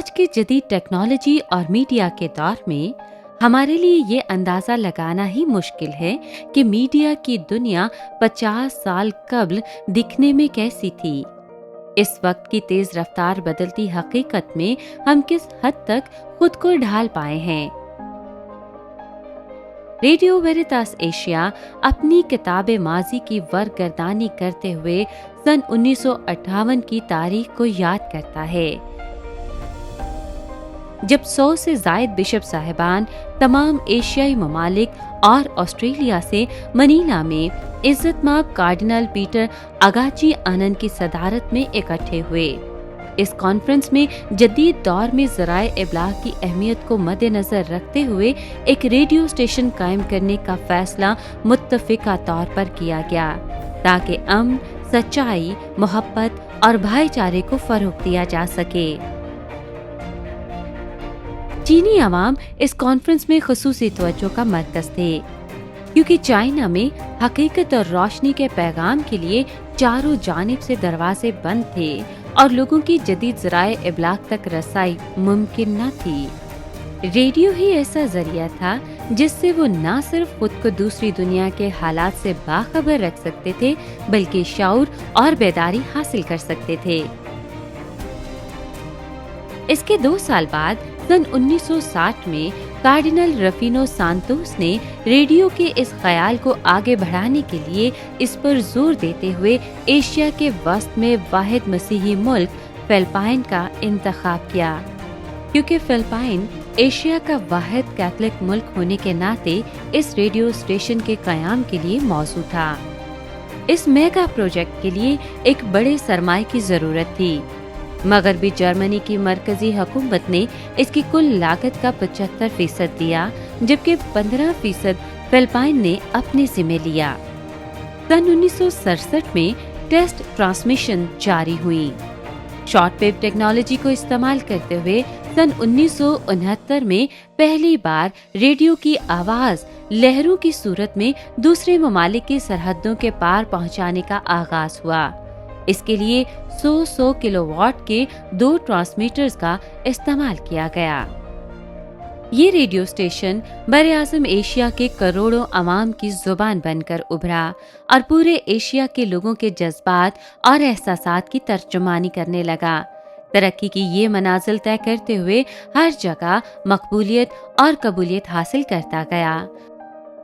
آج کے جدید ٹیکنالوجی اور میڈیا کے دور میں ہمارے لیے یہ اندازہ لگانا ہی مشکل ہے کہ میڈیا کی دنیا 50 سال قبل دکھنے میں کیسی تھی۔ اس وقت کی تیز رفتار بدلتی حقیقت میں ہم کس حد تک خود کو ڈھال پائے ہیں۔ ریڈیو ویریتاس ایشیا اپنی کتاب ماضی کی ورگردانی کرتے ہوئے سن 1958 کی تاریخ کو یاد کرتا ہے، جب 100 سے زائد بشپ صاحبان تمام ایشیائی ممالک اور آسٹریلیا سے منیلا میں عزت مآب کارڈنل پیٹر اگاچی آنند کی صدارت میں اکٹھے ہوئے۔ اس کانفرنس میں جدید دور میں ذرائع ابلاغ کی اہمیت کو مد نظر رکھتے ہوئے ایک ریڈیو اسٹیشن قائم کرنے کا فیصلہ متفقہ طور پر کیا گیا تاکہ امن، سچائی، محبت اور بھائی چارے کو فروغ دیا جا سکے۔ چینی عوام اس کانفرنس میں خصوصی توجہ کا مرکز تھے، کیونکہ چائنا میں حقیقت اور روشنی کے پیغام کے لیے چاروں جانب سے دروازے بند تھے اور لوگوں کی جدید ذرائع ابلاغ تک رسائی ممکن نہ تھی۔ ریڈیو ہی ایسا ذریعہ تھا جس سے وہ نہ صرف خود کو دوسری دنیا کے حالات سے باخبر رکھ سکتے تھے بلکہ شعور اور بیداری حاصل کر سکتے تھے۔ اس کے 2 سال بعد سن 1960 میں کارڈنل رفینو سانتوس نے ریڈیو کے اس خیال کو آگے بڑھانے کے لیے اس پر زور دیتے ہوئے ایشیا کے وسط میں واحد مسیحی ملک فلپائن کا انتخاب کیا، کیونکہ فلپائن ایشیا کا واحد کیتھولک ملک ہونے کے ناطے اس ریڈیو اسٹیشن کے قیام کے لیے موزوں تھا۔ اس میگا پروجیکٹ کے لیے ایک بڑے سرمائے کی ضرورت تھی۔ مغربی جرمنی کی مرکزی حکومت نے اس کی کل لاگت کا 75% دیا، جبکہ 15% فلپائن نے اپنے ذمہ لیا۔ سن 1967 میں ٹیسٹ ٹرانسمیشن جاری ہوئی۔ شارٹ ویو ٹیکنالوجی کو استعمال کرتے ہوئے سن 1969 میں پہلی بار ریڈیو کی آواز لہروں کی صورت میں دوسرے ممالک کی سرحدوں کے پار پہنچانے کا آغاز ہوا۔ اس کے لیے 100 کلو واٹ کے 2 ٹرانسمیٹرز کا استعمال کیا گیا۔ یہ ریڈیو اسٹیشن براعظم ایشیا کے کروڑوں عوام کی زبان بن کر ابھرا اور پورے ایشیا کے لوگوں کے جذبات اور احساسات کی ترجمانی کرنے لگا۔ ترقی کی یہ منازل طے کرتے ہوئے ہر جگہ مقبولیت اور قبولیت حاصل کرتا گیا۔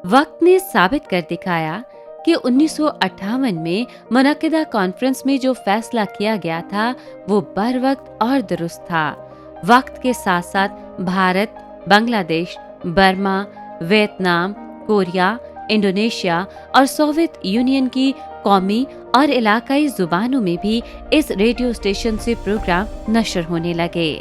وقت نے ثابت کر دکھایا کہ 1958 میں منعقدہ کانفرنس میں جو فیصلہ کیا گیا تھا وہ بروقت اور درست تھا۔ وقت کے ساتھ ساتھ بھارت، بنگلہ دیش، برما، ویتنام، کوریا، انڈونیشیا اور سوویت یونین کی قومی اور علاقائی زبانوں میں بھی اس ریڈیو اسٹیشن سے پروگرام نشر ہونے لگے۔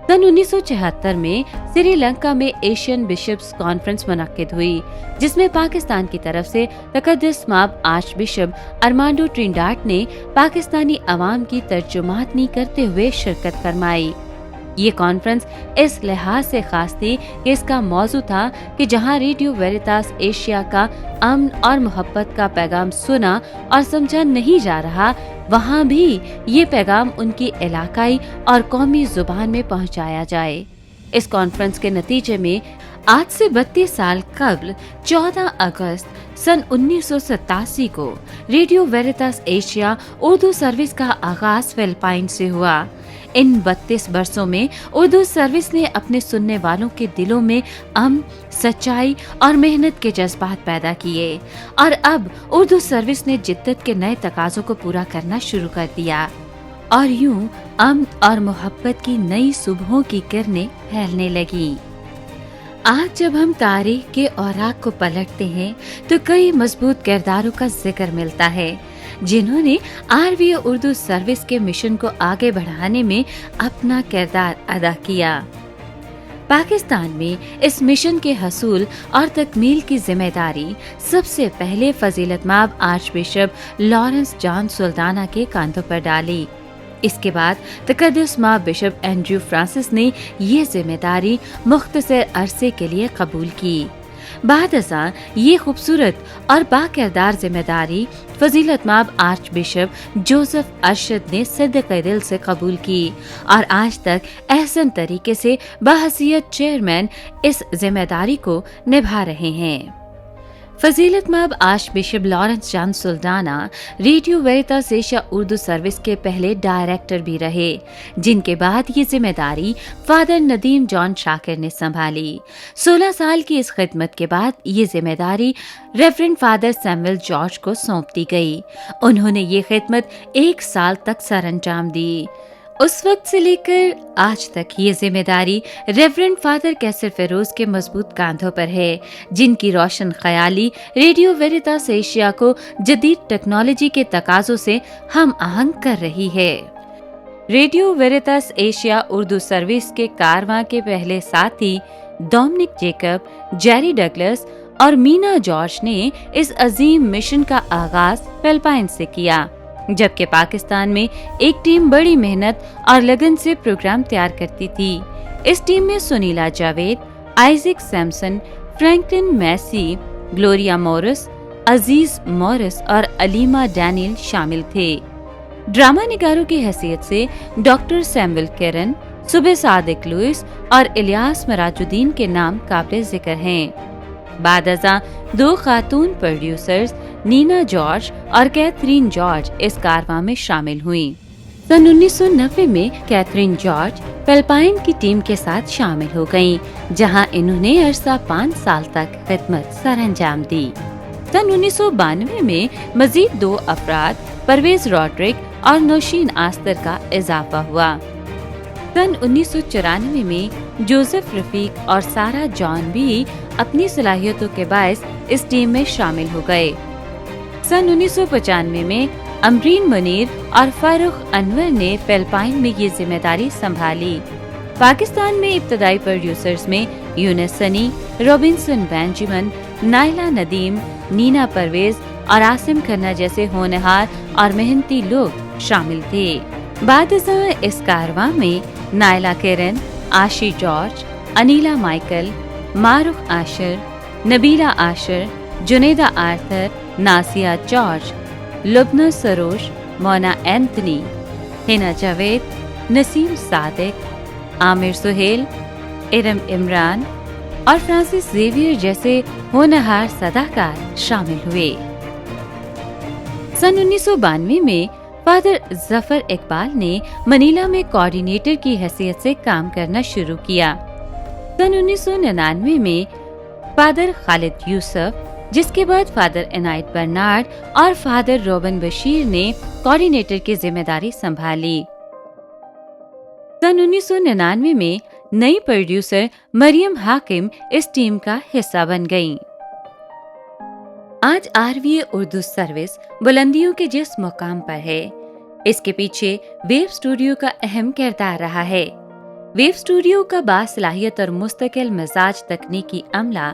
سن 1974 میں سری لنکا میں ایشین بشپس کانفرنس منعقد ہوئی، جس میں پاکستان کی طرف سے تقدس مآب آرچ بشپ ارمانڈو ٹرینڈاٹ نے پاکستانی عوام کی ترجمانی کرتے ہوئے شرکت فرمائی۔ یہ کانفرنس اس لحاظ سے خاص تھی کہ اس کا موضوع تھا کہ جہاں ریڈیو ویریتاس ایشیا کا امن اور محبت کا پیغام سنا اور سمجھا نہیں جا رہا، وہاں بھی یہ پیغام ان کی علاقائی اور قومی زبان میں پہنچایا جائے۔ اس کانفرنس کے نتیجے میں آج سے 32 سال قبل 14 اگست سن 1987 کو ریڈیو ویریتاس ایشیا اردو سروس کا آغاز فلپائن سے ہوا۔ ان 32 برسوں میں اردو سروس نے اپنے سننے والوں کے دلوں میں امن، سچائی اور محنت کے جذبات پیدا کیے، اور اب اردو سروس نے جدت کے نئے تقاضوں کو پورا کرنا شروع کر دیا، اور یوں امن اور محبت کی نئی صبحوں کی کرنیں پھیلنے لگیں۔ آج جب ہم تاریخ کے اوراق کو پلٹتے ہیں تو کئی مضبوط کرداروں کا ذکر ملتا ہے جنہوں نے RVA اردو سروس کے مشن کو آگے بڑھانے میں اپنا کردار ادا کیا۔ پاکستان میں اس مشن کے حصول اور تکمیل کی ذمہ داری سب سے پہلے فضیلت مآب آرچ بشپ لارنس جان سلطانہ کے کاندھوں پر ڈالی۔ اس کے بعد تقدس مآب بشپ اینڈریو فرانسس نے یہ ذمہ داری مختصر عرصے کے لیے قبول کی۔ بعد ازاں یہ خوبصورت اور باکردار ذمہ داری فضیلت مآب آرچ بشپ جوزف ارشد نے صدقہ دل سے قبول کی اور آج تک احسن طریقے سے بحیثیت چیئرمین اس ذمہ داری کو نبھا رہے ہیں۔ فضیلت مآب آرچ بشپ لارنس جان سلطانہ ریڈیو ویریٹاس ایشیا اردو سروس کے پہلے ڈائریکٹر بھی رہے، جن کے بعد یہ ذمہ داری فادر ندیم جان شاکر نے سنبھالی۔ 16 سال کی اس خدمت کے بعد یہ ذمہ داری ریورنڈ فادر سیموئل جارج کو سونپ دی گئی۔ انہوں نے یہ خدمت 1 سال تک سر انجام دی۔ اس وقت سے لے کر آج تک یہ ذمہ داری ریورنڈ فادر کیسر فیروز کے مضبوط کاندھوں پر ہے، جن کی روشن خیالی ریڈیو ویریٹاس ایشیا کو جدید ٹیکنالوجی کے تقاضوں سے ہم آہنگ کر رہی ہے۔ ریڈیو ویریٹاس ایشیا اردو سروس کے کارواں کے پہلے ساتھی ڈومنک جیکب، جیری ڈگلس اور مینا جارج نے اس عظیم مشن کا آغاز فلپائن سے کیا، جبکہ پاکستان میں ایک ٹیم بڑی محنت اور لگن سے پروگرام تیار کرتی تھی۔ اس ٹیم میں Sunila Javed, Isaac Samson, Franklin Masih, Gloria Morris, Aziz مورس اور علیما ڈینیل شامل تھے۔ ڈرامہ نگاروں کی حیثیت سے ڈاکٹر سیموئل کیرن، صبح صادق لوئس اور الیاس مراج الدین کے نام قابل ذکر ہیں۔ بعد ازاں 2 خاتون پروڈیوسرز نینا جارج اور کیتھرین جارج اس کارواں میں شامل ہوئیں۔ سن 1990 میں کیتھرین جارج فلپائن کی ٹیم کے ساتھ شامل ہو گئیں، جہاں انہوں نے عرصہ 5 سال تک خدمت سر انجام دی۔ سن 1992 میں مزید 2 افراد پرویز روڈرک اور نوشین آستر کا اضافہ ہوا۔ سن 1994 میں جوزف رفیق اور سارا جان بھی اپنی صلاحیتوں کے باعث اس ٹیم میں شامل ہو گئے۔ سن 1995 میں امرین منیر اور فاروق انور نے فلپائن میں یہ ذمہ داری سنبھالی۔ پاکستان میں ابتدائی پروڈیوسرز میں یونس سنی، روبنسن بینجمن، نائلہ ندیم، نینا پرویز اور عاصم کھنہ جیسے ہونہار اور محنتی لوگ شامل تھے۔ بعد ازاں اس کارواں میں نائلہ کیرن، آشی جارج، انیلا مائیکل، معروف عاشر، نبیلہ عاشر، جنیدہ آرتھر، ناسیہ جارج، لبنہ سروش، مونا اینتھنی، ہنا جاوید، نسیم صادق، عامر سہیل، ارم عمران اور فرانسس زیویئر جیسے ہونہار صداکار شامل ہوئے۔ سن 1992 میں فادر ظفر اقبال نے منیلا میں کوآرڈینیٹر کی حیثیت سے کام کرنا شروع کیا۔ سن 1999 میں فادر خالد یوسف، جس کے بعد فادر عنایت برنارڈ اور فادر روبن بشیر نے کوآرڈینیٹر کی ذمہ داری سنبھالی۔ سن 1999 میں نئی پروڈیوسر مریم حاکم اس ٹیم کا حصہ بن گئیں۔ آج RVA اردو سروس بلندیوں کے جس مقام پر ہے، اس کے پیچھے ویو اسٹوڈیو کا اہم کردار رہا ہے۔ ویو اسٹوڈیو کا باصلاحیت اور مستقل مزاج تکنیکی عملہ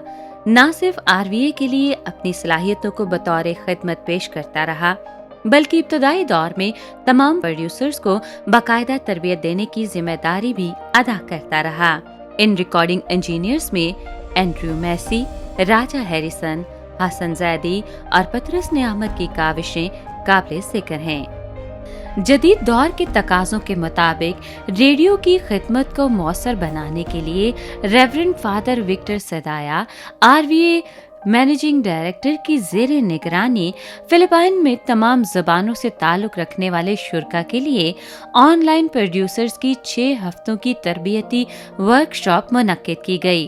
نہ صرف RVA کے لیے اپنی صلاحیتوں کو بطور خدمت پیش کرتا رہا، بلکہ ابتدائی دور میں تمام پروڈیوسرز کو باقاعدہ تربیت دینے کی ذمہ داری بھی ادا کرتا رہا۔ ان ریکارڈنگ انجینئرز میں اینڈریو میسی، راجہ ہیریسن، حسن زیدی اور پطرس نعمت کی کاوشیں قابل ذکر ہیں۔ جدید دور کے تقاضوں کے مطابق ریڈیو کی خدمت کو مؤثر بنانے کے لیے reverend father Victor Sadaya RVA managing director کی زیر نگرانی فلپائن میں تمام زبانوں سے تعلق رکھنے والے شرکا کے لیے آن لائن پروڈیوسرز کی 6 ہفتوں کی تربیتی ورکشاپ منعقد کی گئی۔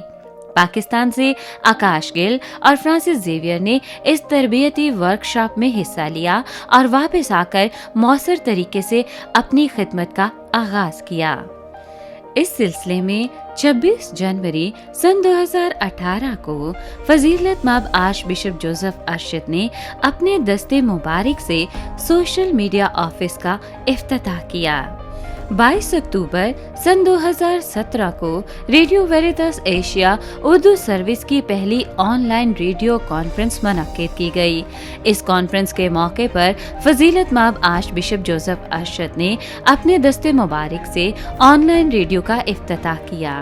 پاکستان سے آکاش گل اور فرانسس زیویئر نے اس تربیتی ورکشاپ میں حصہ لیا اور واپس آ کر مؤثر طریقے سے اپنی خدمت کا آغاز کیا۔ اس سلسلے میں 26 جنوری سن 2018 کو فضیلت مآب آرچ بشپ جوزف ارشد نے اپنے دستے مبارک سے سوشل میڈیا آفس کا افتتاح کیا۔ 22 اکتوبر سن 2017 کو ریڈیو ویریٹاس ایشیا اردو سروس کی پہلی آن لائن ریڈیو کانفرنس منعقد کی گئی۔ اس کانفرنس کے موقع پر فضیلت مآب آرچ بشپ جوزف ارشد نے اپنے دستے مبارک سے آن لائن ریڈیو کا افتتاح کیا۔